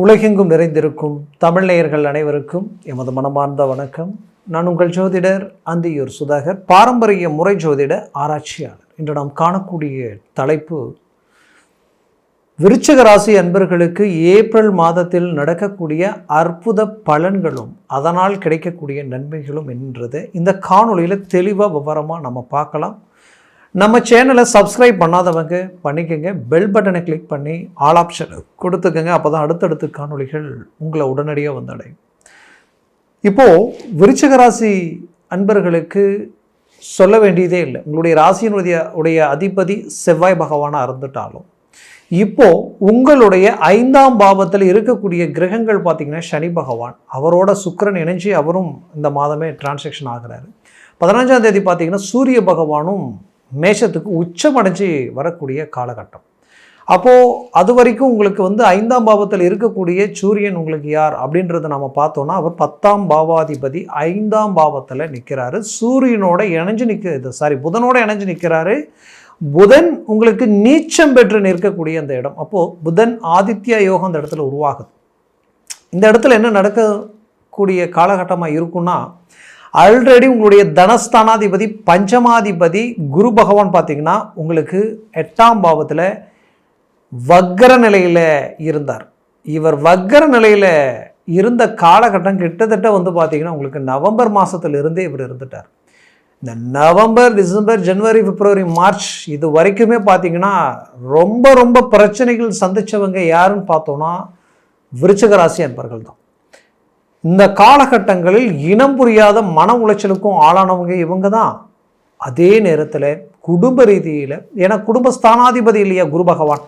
உலகெங்கும் நிறைந்திருக்கும் தமிழ் நேயர்கள் அனைவருக்கும் எமது மனமார்ந்த வணக்கம். நான் உங்கள் ஜோதிடர் அந்தியூர் சுதாகர், பாரம்பரிய முறை ஜோதிட ஆராய்ச்சியாளர். இன்று நாம் காணக்கூடிய தலைப்பு, விருச்சிக ராசி அன்பர்களுக்கு ஏப்ரல் மாதத்தில் நடக்கக்கூடிய அற்புத பலன்களும் அதனால் கிடைக்கக்கூடிய நன்மைகளும் என்றது இந்த காணொலியில் தெளிவாக விவரமாக நம்ம பார்க்கலாம். நம்ம சேனலை சப்ஸ்கிரைப் பண்ணாதவங்க பண்ணிக்கோங்க, பெல் பட்டனை கிளிக் பண்ணி ஆல் ஆப்ஷன் கொடுத்துக்கோங்க. அப்போ தான் அடுத்தடுத்த காணொலிகள் உங்களை உடனடியாக வந்தடையும். இப்போது விருச்சிக ராசி அன்பர்களுக்கு சொல்ல வேண்டியதே இல்லை. உங்களுடைய ராசியினுடைய அதிபதி செவ்வாய் பகவானாக இருந்துட்டாலும் இப்போது உங்களுடைய 5ஆம் பாவத்தில் இருக்கக்கூடிய கிரகங்கள் பார்த்திங்கன்னா சனி பகவான், அவரோட சுக்கிரன் இணைஞ்சி அவரும் இந்த மாதமே டிரான்சாக்ஷன் ஆகிறாரு. 15ஆம் தேதி பார்த்திங்கன்னா சூரிய பகவானும் மேஷத்துக்கு உச்சமடைஞ்சு வரக்கூடிய காலகட்டம். அப்போது அது வரைக்கும் உங்களுக்கு 5ஆம் பாவத்தில் இருக்கக்கூடிய சூரியன் உங்களுக்கு யார் அப்படின்றத நம்ம பார்த்தோன்னா, அவர் 10ஆம் பாவாதிபதி 5ஆம் பாவத்தில் நிற்கிறாரு. சூரியனோட இணைஞ்சு புதனோட இணைஞ்சு நிற்கிறாரு. புதன் உங்களுக்கு நீச்சம் பெற்று நிற்கக்கூடிய அந்த இடம். அப்போது புதன் ஆதித்ய யோகம் அந்த இடத்துல உருவாகுது. இந்த இடத்துல என்ன நடக்கக்கூடிய காலகட்டமாக இருக்குன்னா, ஆல்ரெடி உங்களுடைய தனஸ்தானாதிபதி பஞ்சமாதிபதி குரு பகவான் பார்த்திங்கன்னா உங்களுக்கு 8ஆம் பாவத்தில் வக்கர நிலையில் இருந்தார். இவர் வக்கர நிலையில் இருந்த காலகட்டம் கிட்டத்தட்ட பார்த்திங்கன்னா உங்களுக்கு நவம்பர் மாதத்திலிருந்தே இவர் இருந்துட்டார். இந்த நவம்பர், டிசம்பர், ஜனவரி, பிப்ரவரி, மார்ச் இது வரைக்குமே பார்த்திங்கன்னா ரொம்ப பிரச்சனைகள் சந்தித்தவங்க யாருன்னு பார்த்தோன்னா விருச்சிக ராசி அன்பர்கள் தான். இந்த காலகட்டங்களில் இனம் புரியாத மன உளைச்சலுக்கும் ஆளானவங்க இவங்க தான். அதே நேரத்தில் குடும்ப ரீதியில், ஏன்னா குடும்பஸ்தானாதிபதி இல்லையா குரு பகவான்,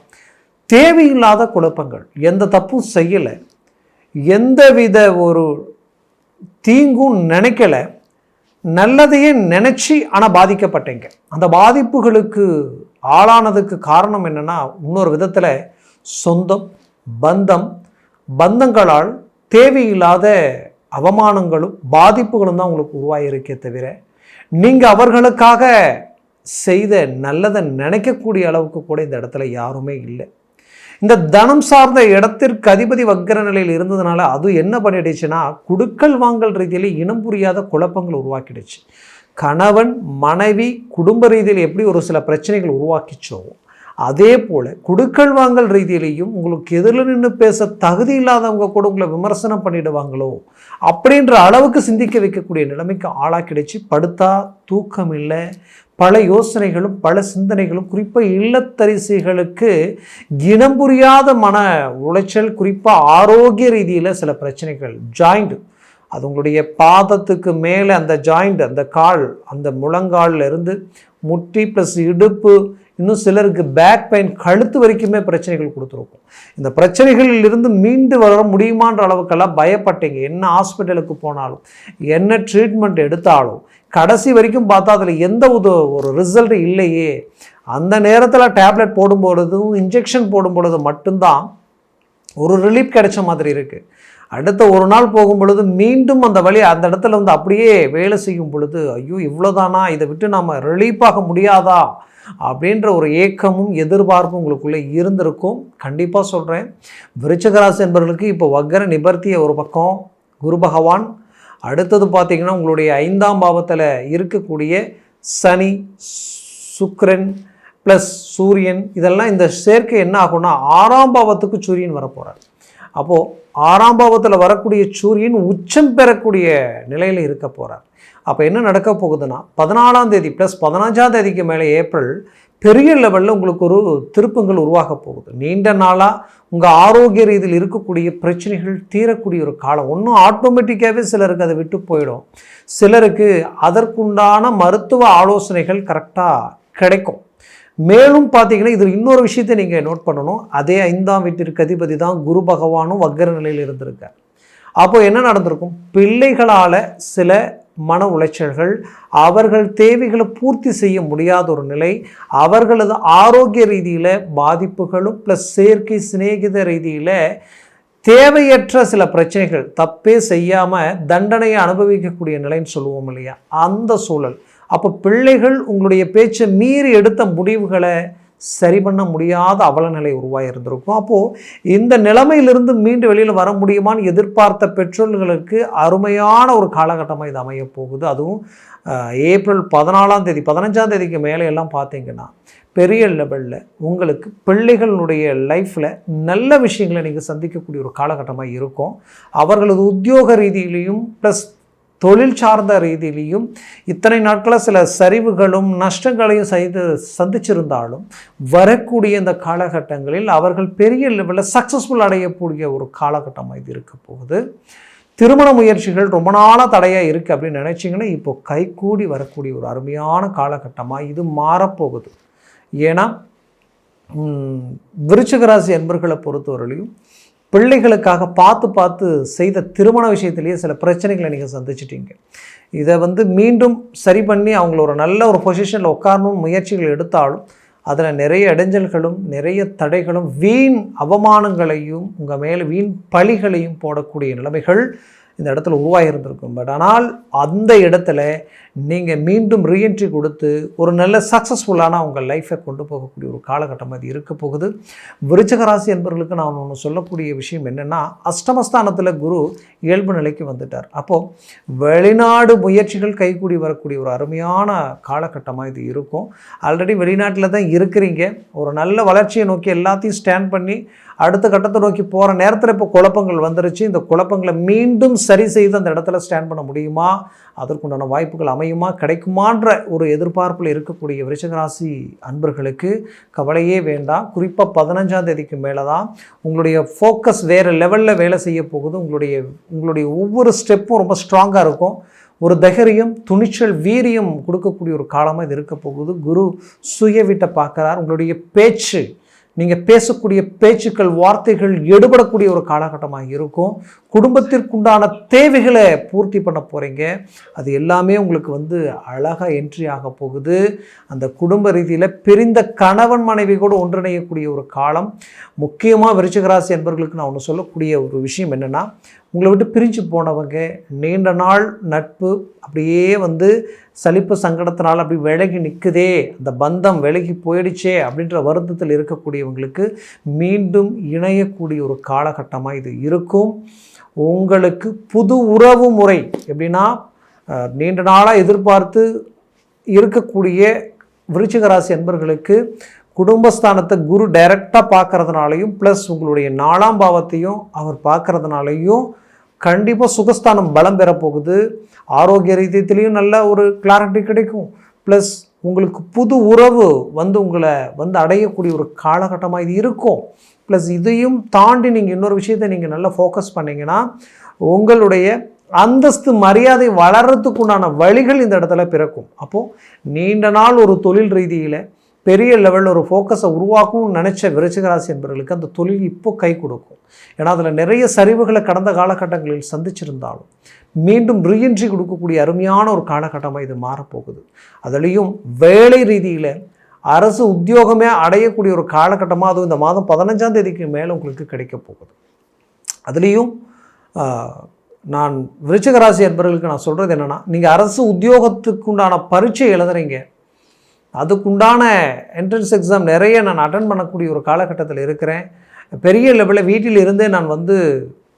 தேவையில்லாத குழப்பங்கள், எந்த தப்பும் செய்யலை, எந்தவித ஒரு தீங்கும் நினைக்கலை, நல்லதையே நினச்சி ஆனால் பாதிக்கப்பட்டீங்க. அந்த பாதிப்புகளுக்கு ஆளானதுக்கு காரணம் என்னென்னா, இன்னொரு விதத்தில் சொந்தம், பந்தங்களால் தேவையில்லாத அவமானங்களும் பாதிப்புகளும் தான் உங்களுக்கு உருவாகியிருக்கே தவிர, நீங்கள் அவர்களுக்காக செய்த நல்லதை நினைக்கக்கூடிய அளவுக்கு கூட இந்த இடத்துல யாருமே இல்லை. இந்த தனம் சார்ந்த இடத்திற்கு அதிபதி வக்கர நிலையில் இருந்ததுனால அது என்ன பண்ணிடுச்சுன்னா, குடுக்கல் வாங்கல் ரீதியில் இனம் புரியாத குழப்பங்கள் உருவாக்கிடுச்சு. கணவன் மனைவி குடும்ப ரீதியில் எப்படி ஒரு சில பிரச்சனைகள் உருவாக்கிச்சோ, அதே போல் குடுக்கல் வாங்கல் ரீதியிலையும் உங்களுக்கு எதிரில் நின்று பேச தகுதி இல்லாதவங்க கூட உங்களை விமர்சனம் பண்ணிடுவாங்களோ அப்படின்ற அளவுக்கு சிந்திக்க வைக்கக்கூடிய நிலைமைக்கு ஆளாக்கிடுச்சு. படுத்தா தூக்கம் இல்லை, பல யோசனைகளும் பல சிந்தனைகளும், குறிப்பாக இல்லத்தரிசிகளுக்கு இனம் புரியாத மன உளைச்சல், குறிப்பாக ஆரோக்கிய ரீதியில் சில பிரச்சனைகள், ஜாயிண்ட், அது உங்களுடைய பாதத்துக்கு மேலே அந்த ஜாயிண்ட், அந்த கால், அந்த முழங்காலில் இருந்து முட்டி ப்ளஸ் இடுப்பு, இன்னும் சிலருக்கு பேக் பெயின், கழுத்து வரைக்குமே பிரச்சனைகள் கொடுத்துருக்கும். இந்த பிரச்சனைகளில் இருந்து மீண்டு வர முடியுமான்ற அளவுக்கெல்லாம் பயப்பட்டீங்க. என்ன ஹாஸ்பிட்டலுக்கு போனாலும், என்ன ட்ரீட்மெண்ட் எடுத்தாலும் கடைசி வரைக்கும் பார்த்தா அதில் எந்த ஒரு ரிசல்ட் இல்லையே. அந்த நேரத்தில் டேப்லெட் போடும் பொழுதும் இன்ஜெக்ஷன் போடும் பொழுது மட்டும்தான் ஒரு ரிலீஃப் கிடைச்ச மாதிரி இருக்குது. அடுத்த ஒரு நாள் போகும் பொழுது மீண்டும் அந்த வழி அந்த இடத்துல அப்படியே வேலை செய்யும் பொழுது, ஐயோ இவ்வளோதானா, இதை விட்டு நாம் ரிலீஃபாக முடியாதா அப்படின்ற ஒரு ஏக்கமும் எதிர்பார்ப்பும் உங்களுக்குள்ளே இருந்திருக்கும். கண்டிப்பாக சொல்கிறேன், விருச்சிக ராசி என்பவர்களுக்கு இப்போ வக்கர நிபர்த்திய ஒரு பக்கம் குரு பகவான், அடுத்தது பார்த்திங்கன்னா உங்களுடைய 5ஆம் பாவத்தில் இருக்கக்கூடிய சனி, சுக்கிரன் ப்ளஸ் சூரியன், இதெல்லாம் இந்த சேர்க்கை என்ன ஆகும்னா 6ஆம் பாவத்துக்கு சூரியன் வரப்போகிறார். அப்போது 6ஆம் பாவத்தில் வரக்கூடிய சூரியன் உச்சம் பெறக்கூடிய நிலையில் இருக்க போகிறார். அப்போ என்ன நடக்க போகுதுன்னா, 14ஆம் தேதி ப்ளஸ் 15ஆம் தேதிக்கு மேலே ஏப்ரல் பெரிய லெவலில் உங்களுக்கு ஒரு திருப்பங்கள் உருவாக போகுது. நீண்ட நாளாக உங்கள் ஆரோக்கிய ரீதியில் இருக்கக்கூடிய பிரச்சனைகள் தீரக்கூடிய ஒரு காலம். ஒன்றும் ஆட்டோமேட்டிக்காகவே சிலருக்கு அதை விட்டு போயிடும், சிலருக்கு அதற்குண்டான மருத்துவ ஆலோசனைகள் கரெக்டாக கிடைக்கும். மேலும் பார்த்தீங்கன்னா இதில் இன்னொரு விஷயத்தை நீங்கள் நோட் பண்ணணும். அதே 5ஆம் வீட்டிற்கு அதிபதி தான் குரு பகவானும் வக்கர நிலையில் இருந்திருக்கார். அப்போ என்ன நடந்திருக்கும், பிள்ளைகளால் சில மன உளைச்சல்கள், அவர்கள் தேவைகளை பூர்த்தி செய்ய முடியாத ஒரு நிலை, அவர்களது ஆரோக்கிய ரீதியில் பாதிப்புகளும் ப்ளஸ் செயற்கை சிநேகித ரீதியில் தேவையற்ற சில பிரச்சனைகள், தப்பே செய்யாமல் தண்டனையை அனுபவிக்கக்கூடிய நிலைன்னு சொல்லுவோம் இல்லையா, அந்த சூழல். அப்போ பிள்ளைகள் உங்களுடைய பேச்சை மீறி எடுத்த முடிவுகளை சரி பண்ண முடியாத அவலநிலை உருவாகி இருந்திருக்கும். அப்போது இந்த நிலைமையிலிருந்து மீண்டு வெளியில் வர முடியுமான்னு எதிர்பார்த்த பெற்றோர்களுக்கு அருமையான ஒரு காலகட்டமாக இது அமைய போகுது. அதுவும் ஏப்ரல் 14ஆம் தேதி 15ஆம் தேதிக்கு மேலே எல்லாம் பார்த்தீங்கன்னா பெரிய லெவலில் உங்களுக்கு பிள்ளைகளுடைய லைஃப்பில் நல்ல விஷயங்களை நீங்கள் சந்திக்கக்கூடிய ஒரு காலகட்டமாக இருக்கும். அவர்களது உத்தியோக ரீதியிலையும் ப்ளஸ் தொழில் சார்ந்த ரீதியிலையும் இத்தனை நாட்களில் சில சரிவுகளும் நஷ்டங்களையும் சந்திச்சிருந்தாலும் வரக்கூடிய இந்த காலகட்டங்களில் அவர்கள் பெரிய லெவலில் சக்ஸஸ்ஃபுல் அடையக்கூடிய ஒரு காலகட்டமாக இது இருக்க போகுது. திருமண முயற்சிகள் ரொம்ப நாளாக தடையாக இருக்குது அப்படின்னு நினச்சிங்கன்னா இப்போ கைகூடி வரக்கூடிய ஒரு அருமையான காலகட்டமாக இது மாறப்போகுது. ஏன்னா விருச்சிக ராசி அன்பர்களை பொறுத்தவரையிலையும் பிள்ளைகளுக்காக பார்த்து செய்த திருமண விஷயத்திலேயே சில பிரச்சனைகளை நீங்கள் சந்திச்சிட்டீங்க. இதை மீண்டும் சரி பண்ணி அவங்கள ஒரு நல்ல ஒரு பொசிஷனில் உட்காரணும் முயற்சிகள் எடுத்தாலும் அதில் நிறைய இடைஞ்சல்களும் நிறைய தடைகளும் வீண் அவமானங்களையும் உங்கள் மேலே வீண் பழிகளையும் போடக்கூடிய நிலைமைகள் இந்த இடத்துல உருவாகியிருந்திருக்கும். பட் ஆனால் அந்த இடத்துல நீங்கள் மீண்டும் ரீஎன்ட்ரி கொடுத்து ஒரு நல்ல சக்ஸஸ்ஃபுல்லான உங்கள் லைஃப்பை கொண்டு போகக்கூடிய ஒரு காலகட்டம் அது இருக்க போகுது. விருச்சிக ராசி என்பவர்களுக்கு நான் ஒன்று சொல்லக்கூடிய விஷயம் என்னென்னா, அஷ்டமஸ்தானத்தில் குரு இயல்பு நிலைக்கு வந்துட்டார். அப்போது வெளிநாடு முயற்சிகள் கைகூடி வரக்கூடிய ஒரு அருமையான காலகட்டமாக இது இருக்கும். ஆல்ரெடி வெளிநாட்டில் தான் இருக்கிறீங்க, ஒரு நல்ல வளர்ச்சியை நோக்கி எல்லாத்தையும் ஸ்டாண்ட் பண்ணி அடுத்த கட்டத்தை நோக்கி போகிற நேரத்தில் இப்போ குழப்பங்கள் வந்துருச்சு. இந்த குழப்பங்களை மீண்டும் சரி செய்து அந்த இடத்துல ஸ்டாண்ட் பண்ண முடியுமா, அதற்குண்டான வாய்ப்புகள் அமையுமா, கிடைக்குமான்ற ஒரு எதிர்பார்ப்பில் இருக்கக்கூடிய விருச்சிக ராசி அன்பர்களுக்கு கவலையே வேண்டாம். குறிப்பாக 15ஆம் தேதிக்கு மேலே தான் உங்களுடைய ஃபோக்கஸ் வேறு லெவலில் வேலை செய்ய போகுது. உங்களுடைய ஒவ்வொரு ஸ்டெப்பும் ரொம்ப ஸ்ட்ராங்காக இருக்கும். ஒரு தைரியம், துணிச்சல், வீரியம் கொடுக்கக்கூடிய ஒரு காலமாக இது இருக்க போகுது. குரு சுய வீட்டை பார்க்குறார். உங்களுடைய பேச்சு, நீங்கள் பேசக்கூடிய பேச்சுக்கள், வார்த்தைகள் எடுபடக்கூடிய ஒரு காலகட்டமாக இருக்கும். குடும்பத்திற்குண்டான தேவைகளை பூர்த்தி பண்ண போகிறீங்க. அது எல்லாமே உங்களுக்கு அழகாக என்ட்ரி ஆக போகுது. அந்த குடும்ப ரீதியில் பிரிந்த கணவன் மனைவி கூட ஒன்றிணையக்கூடிய ஒரு காலம். முக்கியமாக விருச்சிக ராசி என்பவர்களுக்கு நான் ஒன்று சொல்லக்கூடிய ஒரு விஷயம் என்னென்னா, உங்களை விட்டு பிரிஞ்சு போனவங்க, நீண்ட நாள் நட்பு அப்படியே சலிப்பு சங்கடத்தினால் அப்படி விலகி நிற்குதே, அந்த பந்தம் விலகி போயிடுச்சே அப்படின்ற வருத்தத்தில் இருக்கக்கூடியவங்களுக்கு மீண்டும் இணையக்கூடிய ஒரு காலகட்டமாக இது இருக்கும். உங்களுக்கு புது உறவு முறை எப்படின்னா, நீண்ட நாளாக எதிர்பார்த்து இருக்கக்கூடிய விருச்சிக ராசி அன்பர்களுக்கு குடும்பஸ்தானத்தை குரு டைரெக்டாக பார்க்கறதுனாலையும் ப்ளஸ் உங்களுடைய 4ஆம் பாவத்தையும் அவர் பார்க்கறதுனாலையும் கண்டிப்பாக சுகஸ்தானம் பலம் பெறப்போகுது. ஆரோக்கிய ரீதியிலையும் நல்ல ஒரு கிளாரிட்டி கிடைக்கும். ப்ளஸ் உங்களுக்கு புது உறவு உங்களை அடையக்கூடிய ஒரு காலகட்டமாக இது இருக்கும். ப்ளஸ் இதையும் தாண்டி நீங்கள் இன்னொரு விஷயத்தை நீங்கள் நல்லா ஃபோக்கஸ் பண்ணிங்கன்னா உங்களுடைய அந்தஸ்து மரியாதை வளர்கிறதுக்குண்டான வழிகள் இந்த இடத்துல பிறக்கும். அப்போது நீண்ட நாள் ஒரு தொழில் ரீதியில் பெரிய லெவலில் ஒரு ஃபோக்கஸை உருவாக்கணும்னு நினச்ச விருச்சிக ராசி என்பவர்களுக்கு அந்த தொழில் இப்போ கை கொடுக்கும். ஏன்னா அதில் நிறைய சரிவுகளை கடந்த காலகட்டங்களில் சந்திச்சிருந்தாலும் மீண்டும் ரீஎன்ட்ரி கொடுக்கக்கூடிய அருமையான ஒரு காலகட்டமாக இது மாறப்போகுது. அதுலேயும் வேலை ரீதியில் அரசு உத்தியோகமே அடையக்கூடிய ஒரு காலகட்டமாக அதுவும் இந்த மாதம் 15ஆம் தேதிக்கு மேலே உங்களுக்கு கிடைக்க போகுது. அதுலேயும் நான் விருச்சிக ராசி என்பவர்களுக்கு நான் சொல்கிறது என்னென்னா, நீங்கள் அரசு உத்தியோகத்துக்குண்டான பரீட்சை எழுதுறீங்க, அதுக்குண்டான என்ட்ரன்ஸ் எக்ஸாம் நிறைய நான் அட்டன் பண்ணக்கூடிய ஒரு காலகட்டத்தில் இருக்கிறேன். பெரிய லெவலில் வீட்டில் இருந்தே நான்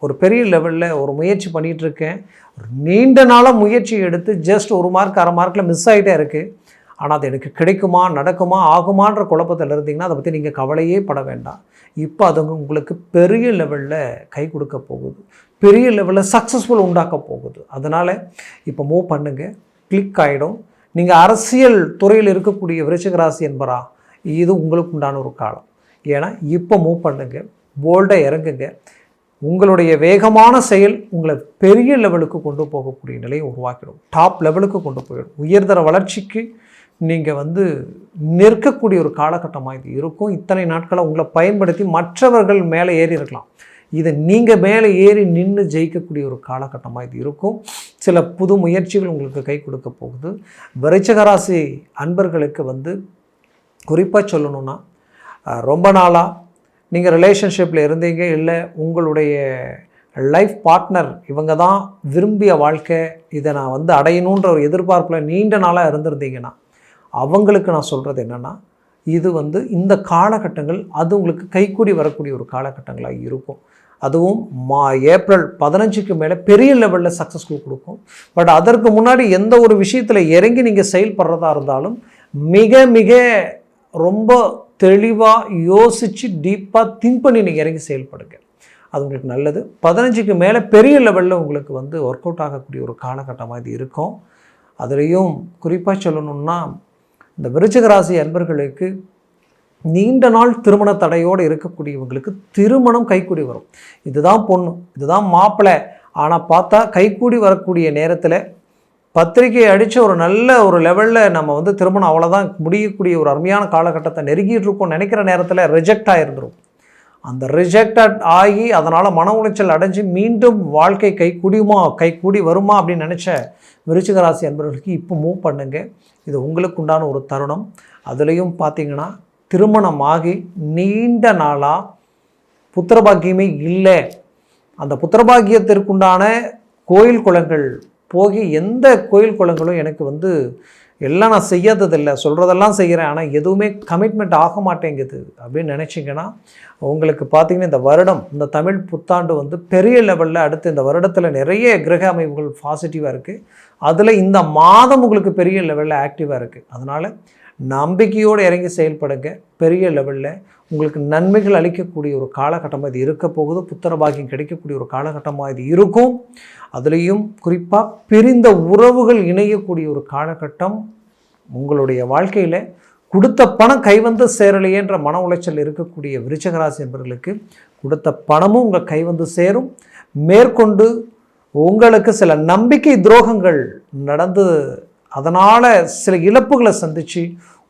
ஒரு பெரிய லெவலில் ஒரு முயற்சி பண்ணிகிட்ருக்கேன். நீண்ட நாளாக முயற்சி எடுத்து ஜஸ்ட் 1 மார்க் 1/2 மார்க்கில் மிஸ் ஆகிட்டே இருக்குது. ஆனால் அது எனக்கு கிடைக்குமா, நடக்குமா, ஆகுமான்ற குழப்பத்தில் இருந்தீங்கன்னா அதை பற்றி நீங்கள் கவலையே பட வேண்டாம். இப்போ அது உங்களுக்கு பெரிய லெவலில் கை கொடுக்க போகுது, பெரிய லெவலில் சக்ஸஸ்ஃபுல் உண்டாக்க போகுது. அதனால் இப்போ மூவ் பண்ணுங்கள், கிளிக் ஆகிடும். நீங்கள் அரசியல் துறையில் இருக்கக்கூடிய விருச்சிக ராசி என்பரா, இது உங்களுக்கு உண்டான ஒரு காலம். ஏன்னா இப்போ மூவ் பண்ணுங்க, போல்டாக இறங்குங்க. உங்களுடைய வேகமான செயல் உங்களை பெரிய லெவலுக்கு கொண்டு போகக்கூடிய நிலையை உருவாக்கிடும். டாப் லெவலுக்கு கொண்டு போயிடும். உயர்தர வளர்ச்சிக்கு நீங்கள் நிற்கக்கூடிய ஒரு காலகட்டமாக இது இருக்கும். இத்தனை நாட்களை உங்களை பயன்படுத்தி மற்றவர்கள் மேலே ஏறி இருக்கலாம், இதை நீங்கள் மேலே ஏறி நின்று ஜெயிக்கக்கூடிய ஒரு காலகட்டமாக இது இருக்கும். சில புது முயற்சிகள் உங்களுக்கு கை கொடுக்க போகுது. விருச்சிக ராசி அன்பர்களுக்கு குறிப்பாக சொல்லணுன்னா, ரொம்ப நாளாக நீங்கள் ரிலேஷன்ஷிப்பில் இருந்தீங்க, இல்லை உங்களுடைய லைஃப் பார்ட்னர் இவங்க தான் விரும்பிய வாழ்க்கை, இதை நான் அடையணுன்ற ஒரு எதிர்பார்ப்பில் நீண்ட நாளாக இருந்திருந்தீங்கன்னா அவங்களுக்கு நான் சொல்கிறது என்னென்னா, இது இந்த காலகட்டங்கள் அது உங்களுக்கு கைக்கூடி வரக்கூடிய ஒரு காலகட்டங்களாக இருக்கும். அதுவும் ஏப்ரல் 15க்கு மேலே பெரிய லெவலில் சக்ஸஸ்ஃபுல் கொடுக்கும். பட் அதற்கு முன்னாடி எந்த ஒரு விஷயத்தில் இறங்கி நீங்கள் செயல்படுறதா இருந்தாலும் மிக மிக ரொம்ப தெளிவாக யோசித்து டீப்பாக திங்க் பண்ணி நீங்கள் இறங்கி செயல்படுங்க. அது உங்களுக்கு நல்லது. 15க்கு மேலே பெரிய லெவலில் உங்களுக்கு ஒர்க் அவுட் ஆகக்கூடிய ஒரு காலகட்டமாக இது இருக்கும். அதுலேயும் குறிப்பாக சொல்லணும்னா இந்த விருச்சிக ராசி அன்பர்களுக்கு நீண்ட நாள் திருமண தடையோடு இருக்கக்கூடியவங்களுக்கு திருமணம் கைக்கூடி வரும். இதுதான் பொண்ணு, இதுதான் மாப்பிள்ளை, ஆனால் பார்த்தா கைக்கூடி வரக்கூடிய நேரத்தில் பத்திரிகை அடித்து ஒரு நல்ல ஒரு லெவலில் நம்ம திருமணம் அவ்வளோதான் முடியக்கூடிய ஒரு அருமையான காலகட்டத்தை நெருங்கிட்டு இருக்கோம் நினைக்கிற நேரத்தில் ரிஜெக்ட் ஆகிருந்துடும். அந்த ரிஜெக்டட் ஆகி அதனால் மன உளைச்சல் அடைஞ்சு மீண்டும் வாழ்க்கை கைக்கூடி வருமா அப்படின்னு நினச்ச விருச்சிக ராசி அன்பர்களுக்கு இப்போ மூவ் பண்ணுங்க. இது உங்களுக்கு உண்டான ஒரு தருணம். அதுலேயும் பார்த்தீங்கன்னா திருமணமாகி நீண்ட நாளாக புத்திரபாக்கியமே இல்லை, அந்த புத்திரபாக்கியத்திற்குண்டான கோயில் குளங்கள் போகி எந்த கோயில் குளங்களும் எனக்கு எல்லாம் நான் செய்யாததில்லை, சொல்கிறதெல்லாம் செய்கிறேன், ஆனால் எதுவுமே கமிட்மெண்ட் ஆக மாட்டேங்குது அப்படின்னு நினச்சிங்கன்னா உங்களுக்கு பார்த்திங்கன்னா இந்த வருடம் இந்த தமிழ் புத்தாண்டு பெரிய லெவலில் அடுத்து இந்த வருடத்தில் நிறைய கிரக அமைப்புகள் பாசிட்டிவாக இருக்குது. அதில் இந்த மாதம் உங்களுக்கு பெரிய லெவலில் ஆக்டிவாக இருக்குது. அதனால் நம்பிக்கையோடு இறங்கி செயல்படுங்க. பெரிய லெவலில் உங்களுக்கு நன்மைகள் அளிக்கக்கூடிய ஒரு காலகட்டமாக இது இருக்க போகுது. புத்திர பாக்கியம் கிடைக்கக்கூடிய ஒரு காலகட்டமாக இது இருக்கும். அதுலேயும் குறிப்பாக பிரிந்த உறவுகள் இணையக்கூடிய ஒரு காலகட்டம். உங்களுடைய வாழ்க்கையில் கொடுத்த பணம் சேரலையேன்ற மன உளைச்சல் இருக்கக்கூடிய விருச்சிக ராசி என்பவர்களுக்கு கொடுத்த பணமும் உங்கள் சேரும். மேற்கொண்டு உங்களுக்கு சில நம்பிக்கை துரோகங்கள் நடந்து அதனால் சில இழப்புகளை சந்தித்து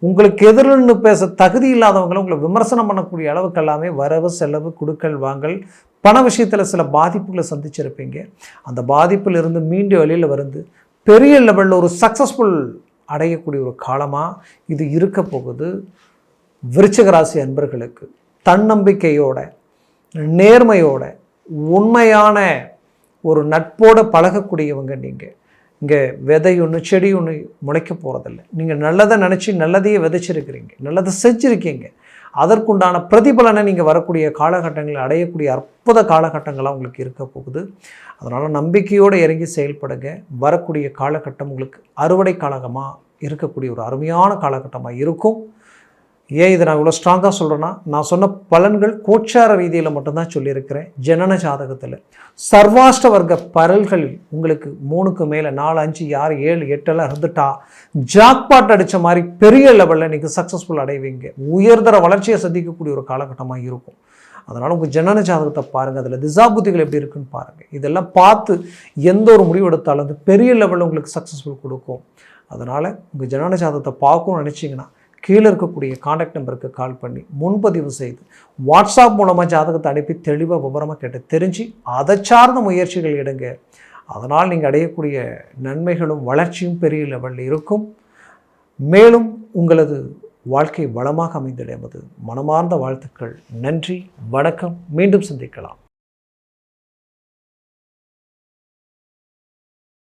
உங்களுக்கு எதிர்ன்னு பேச தகுதி இல்லாதவங்களை உங்களை விமர்சனம் பண்ணக்கூடிய அளவுக்கு எல்லாமே வரவு செலவு கொடுக்கல் வாங்கல் பண விஷயத்தில் சில பாதிப்புகளை சந்திச்சிருப்பீங்க. அந்த பாதிப்பில் இருந்து மீண்டும் வெளியில் வந்து பெரிய லெவலில் ஒரு சக்ஸஸ்ஃபுல் அடையக்கூடிய ஒரு காலமாக இது இருக்க போகுது. விருச்சிக ராசி அன்பர்களுக்கு தன்னம்பிக்கையோட நேர்மையோட உண்மையான ஒரு நட்போடு பழகக்கூடியவங்க நீங்கள். இங்கே விதை ஒன்று செடி ஒன்று முளைக்க போகிறதில்ல. நீங்கள் நல்லதை நினச்சி நல்லதையே விதைச்சிருக்கிறீங்க, நல்லதை செஞ்சுருக்கீங்க. அதற்குண்டான பிரதிபலனை நீங்கள் வரக்கூடிய காலகட்டங்களில் அடையக்கூடிய அற்புத காலகட்டங்களாக உங்களுக்கு இருக்க போகுது. அதனால் நம்பிக்கையோடு இறங்கி செயல்படுங்க. வரக்கூடிய காலகட்டம் உங்களுக்கு அறுவடை காலகமாக இருக்கக்கூடிய ஒரு அருமையான காலகட்டமாக இருக்கும். ஏன் இதை நான் இவ்வளோ ஸ்ட்ராங்காக சொல்கிறேன்னா, நான் சொன்ன பலன்கள் கோச்சார ரீதியில் மட்டும்தான் சொல்லியிருக்கிறேன். ஜனன ஜாதகத்தில் சர்வாஷ்ட வர்க்க பரல்களில் உங்களுக்கு 3க்கு மேலே 4, 5, 6, 7, 8 இருந்துட்டா ஜாக்பாட் அடித்த மாதிரி பெரிய லெவலில் நீங்கள் சக்ஸஸ்ஃபுல் அடைவீங்க. உயர்தர வளர்ச்சியை சந்திக்கக்கூடிய ஒரு காலகட்டமாக இருக்கும். அதனால் உங்கள் ஜனன ஜாதகத்தை பாருங்கள், அதில் திசாபுத்திகள் எப்படி இருக்குன்னு பாருங்கள். இதெல்லாம் பார்த்து எந்த ஒரு முடிவு எடுத்தாலும் பெரிய லெவலில் உங்களுக்கு சக்ஸஸ்ஃபுல் கொடுக்கும். அதனால் உங்கள் ஜனன ஜாதகத்தை பார்க்கணும்னு நினச்சிங்கன்னா கீழே இருக்கக்கூடிய காண்டாக்ட் நம்பருக்கு கால் பண்ணி முன்பதிவு செய்து வாட்ஸ்அப் மூலமாக ஜாதகத்தை அனுப்பி தெளிவாக விவரமாக கேட்டு தெரிஞ்சு அதை சார்ந்த முயற்சிகள் எடுங்க. அதனால் நீங்கள் அடையக்கூடிய நன்மைகளும் வளர்ச்சியும் பெரிய லெவலில் இருக்கும். மேலும் உங்களது வாழ்க்கை வளமாக அமைந்திட எமது மனமார்ந்த வாழ்த்துக்கள். நன்றி, வணக்கம். மீண்டும் சந்திக்கலாம்.